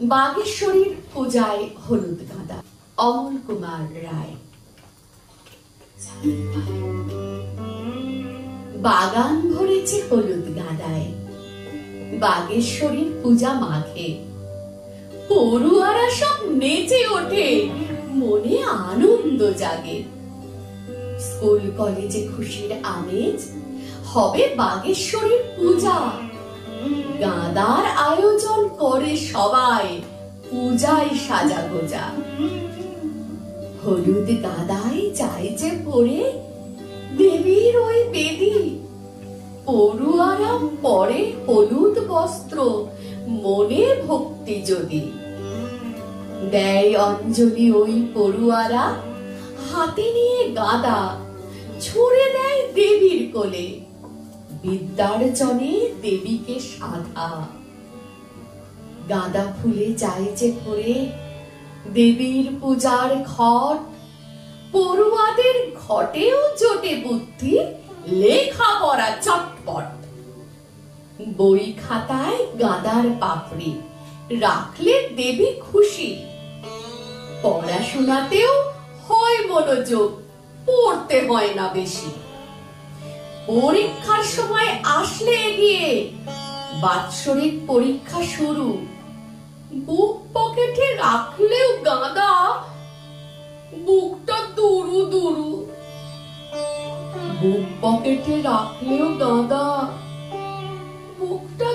বাগেশ্বরীর পূজায় হলুদ গাঁদা। অমল কুমার রায়। বাগান ভরেছে হলুদ গাঁদায়, বাগেশ্বরীর পূজা মাঘে। পড়ুয়ারা সব নেচে ওঠে, মনে আনন্দ জাগে। স্কুল কলেজে খুশির আমেজ, হবে বাগেশ্বরীর পূজা। গাঁদার আয়োজন করে সবাই, পূজায় সাজা গোজা। হলুদ গাঁদায় চাইছে পড়ে দেবীর ওই বেদি। পড়ুয়ারা পরে হলুদ বস্ত্র, মনে ভক্তি যদি। দেয় অঞ্জলি ওই পড়ুয়ারা, হাতে নিয়ে গাঁদা ছুঁড়ে দেয় দেবীর কোলে। বিদ্যার্জনে দেবীকে সাধা। গাঁদা ফুলে চাইছে ভরে দেবীর পূজার ঘট। পড়ুয়াদের ঘটেও জোটে বুদ্ধি, লেখাপড়া চটপট। বই খাতায় গাঁদার পাপড়ি, রাখলে দেবী খুশি। পড়াশোনাতেও হয় মনোযোগ, পড়তে হয় না বেশি। পরীক্ষার সময় আসলে এগিয়ে, বাৎসরিক পরীক্ষা শুরু। বুক পকেটে রাখলেও গাঁদা, বুকটা দুরু দুরু। বুক পকেটে রাখলেও গাঁদা, বুকটা